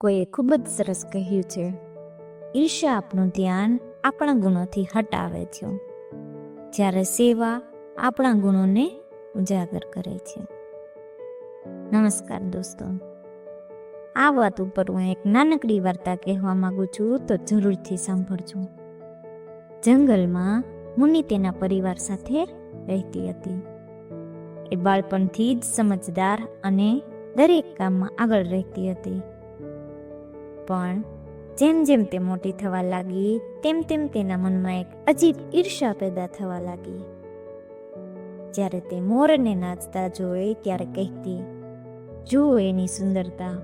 કોઈએ ખૂબ જ સરસ કહ્યું છે, ઈર્ષ્યા આપણું ધ્યાન આપણા ગુણોથી હટાવે છે, જ્યારે સેવા આપણા ગુણોને ઉજાગર કરે છે. નમસ્કાર દોસ્તો, આ વાત ઉપર હું એક નાનકડી વાર્તા કહેવા માંગુ છું, તો જરૂરથી સાંભળજો. જંગલમાં મુનિ તેના પરિવાર સાથે રહેતી હતી. એ બાળપણથી જ સમજદાર અને દરેક કામમાં આગળ રહેતી હતી. પણ જેમ જેમ તે મોટી થવા લાગી તેમ તેમ તેના મનમાં એક અજીબ ઈર્ષા પેદા થવા લાગી. જ્યારે તે મોરને નાચતા જોઈ ત્યારે કહેતી, જુઓ એની સુંદરતા,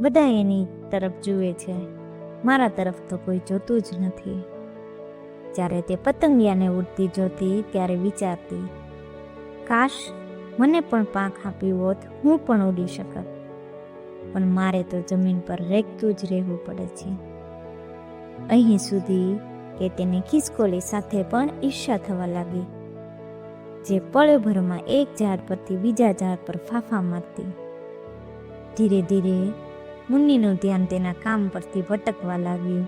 બધા એની તરફ જુએ છે, મારા તરફ તો કોઈ જોતું જ નથી. જ્યારે તે પતંગિયાને ઉડતી જોતી ત્યારે વિચારતી, કાશ મને પણ પાંખ આપ્યું હોત, હું પણ ઉડી શકત, પણ મારે તો જમીન પર રેગતું જ રહેવું પડે છે. અહીં સુધી કે તેને ખિસકોલી સાથે પણ ઈર્ષા થવા લાગી, જે પળભરમાં એક ઝાડ પરથી બીજા ઝાડ પર ફાંફા મારતી. ધીરે ધીરે મુન્નીનું ધ્યાન તેના કામ પરથી ભટકવા લાગ્યું.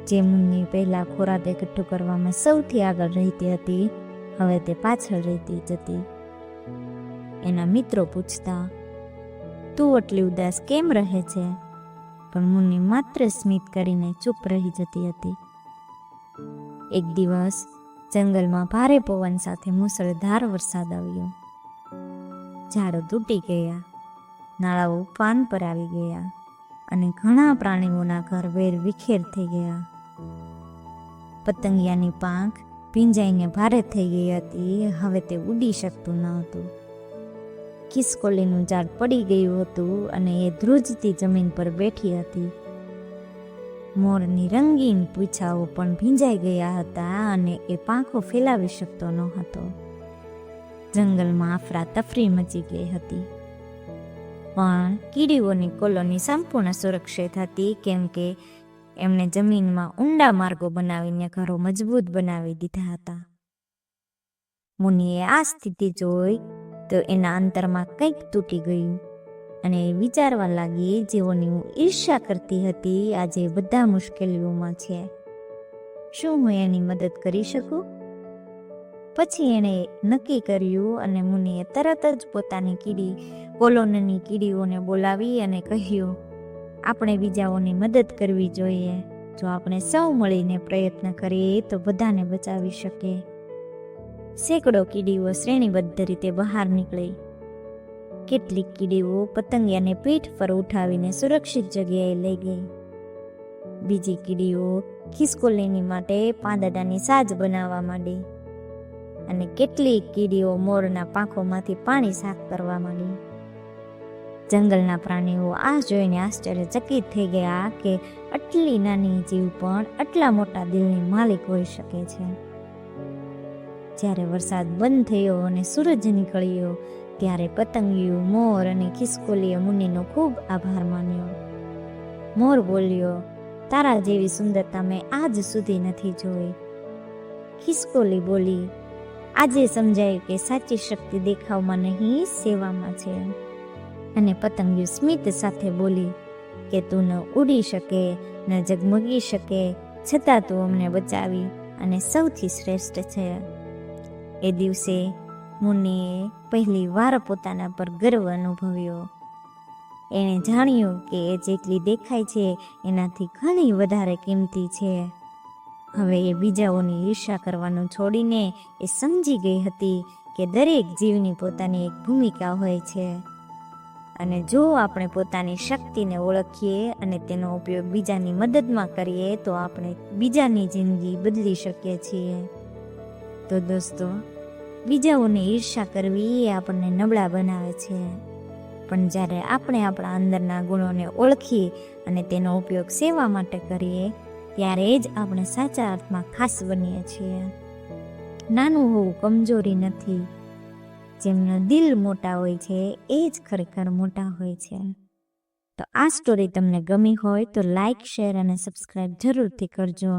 જે મુન્ની પહેલા ખોરાક એકઠું કરવામાં સૌથી આગળ રહેતી હતી, હવે તે પાછળ રહેતી જતી. એના મિત્રો પૂછતા, તું આટલી ઉદાસ કેમ રહે છે? પણ મુન્ની માત્ર સ્મિત કરીને ચૂપ રહી જતી હતી. એક દિવસ જંગલમાં ભારે પવન સાથે મુસળધાર વરસાદ આવ્યો. ઝાડો તૂટી ગયા, નાળાઓ ઉફાન પર આવી ગયા અને ઘણા પ્રાણીઓના ઘર વેર વિખેર થઈ ગયા. પતંગિયાની પાંખ ભીંજાઈને ભારે થઈ ગઈ હતી, હવે તે ઉડી શકતું ન હતું. ખિસકોલીનું ઝાડ પડી ગયું હતું અને એ ધ્રુજતી જમીન પર બેઠી હતી. મોરની રંગીન પૂંછાઓ પણ ભીંજાઈ ગયા હતા અને એ પાંખો ફેલાવી શકતો ન હતો. જંગલમાં અફરાતફરી મચી ગઈ હતી. પણ કીડીઓની કોલોની સંપૂર્ણ સુરક્ષિત હતી, કેમ કે એમણે જમીનમાં ઊંડા માર્ગો બનાવીને ઘરો મજબૂત બનાવી દીધા હતા. મુનિએ આ સ્થિતિ જોઈ તો એના અંતરમાં કંઈક તૂટી ગયું અને એ વિચારવા લાગી, જેઓની હું ઈર્ષ્યા કરતી હતી આજે બધા મુશ્કેલીઓમાં છે, શું હું એની મદદ કરી શકું? પછી એણે નક્કી કર્યું અને મુનિએ તરત જ પોતાની કોલોનીની કીડીઓને બોલાવી અને કહ્યું, આપણે બીજાઓની મદદ કરવી જોઈએ. જો આપણે સૌ મળીને પ્રયત્ન કરીએ તો બધાને બચાવી શકીએ. સેંકડો કીડીઓ શ્રેણીબદ્ધ રીતે બહાર નીકળી. કેટલીક કીડીઓ પતંગિયાને પીઠ પર ઉઠાવીને સુરક્ષિત જગ્યાએ લઈ ગઈ. બીજી કીડીઓ ખિસકોલીની માટે પાંદડાની સાજ બનાવવા માંડી અને કેટલીક કીડીઓ મોરના પાંખોમાંથી પાણી સાફ કરવા માંડી. જંગલના પ્રાણીઓ આ જોઈને આશ્ચર્યચકિત થઈ ગયા કે આટલી નાની જીવ પણ આટલા મોટા દિલની માલિક હોઈ શકે છે. જ્યારે વરસાદ બંધ થયો અને સૂરજ નીકળ્યો ત્યારે પતંગિયું, મોર અને ખિસકોલીએ મુનિનો ખૂબ આભાર માન્યો. મોર બોલ્યો, તારા જેવી સુંદરતા મેં આજ સુધી નથી જોઈ. ખિસકોલી બોલી, આજે સમજાયું કે સાચી શક્તિ દેખાવમાં નહીં, સેવામાં છે. અને પતંગિયું સ્મિત સાથે બોલી કે તું ન ઉડી શકે, ન ઝગમગી શકે, છતાં તું અમને બચાવી અને સૌથી શ્રેષ્ઠ છે. એ દિવસે મુનિએ પહેલી વાર પોતાના પર ગર્વ અનુભવ્યો. એણે જાણ્યું કે એ જેટલી દેખાય છે એનાથી ઘણી વધારે કિંમતી છે. હવે એ બીજાઓની ઈર્ષા કરવાનું છોડીને એ સમજી ગઈ હતી કે દરેક જીવની પોતાની એક ભૂમિકા હોય છે, અને જો આપણે પોતાની શક્તિને ઓળખીએ અને તેનો ઉપયોગ બીજાની મદદમાં કરીએ તો આપણે બીજાની જિંદગી બદલી શકીએ છીએ. તો દોસ્તો, બીજાઓની ઈર્ષા કરવી એ આપણને નબળા બનાવે છે, પણ જ્યારે આપણે આપણા અંદરના ગુણોને ઓળખી અને તેનો ઉપયોગ સેવા માટે કરીએ ત્યારે જ આપણે સાચા અર્થમાં ખાસ બનીએ છીએ. નાનું હોવું કમજોરી નથી, જેમના દિલ મોટા હોય છે એ જ ખરેખર મોટા હોય છે. તો આ સ્ટોરી તમને ગમી હોય તો લાઈક, શેર અને સબસ્ક્રાઈબ જરૂરથી કરજો.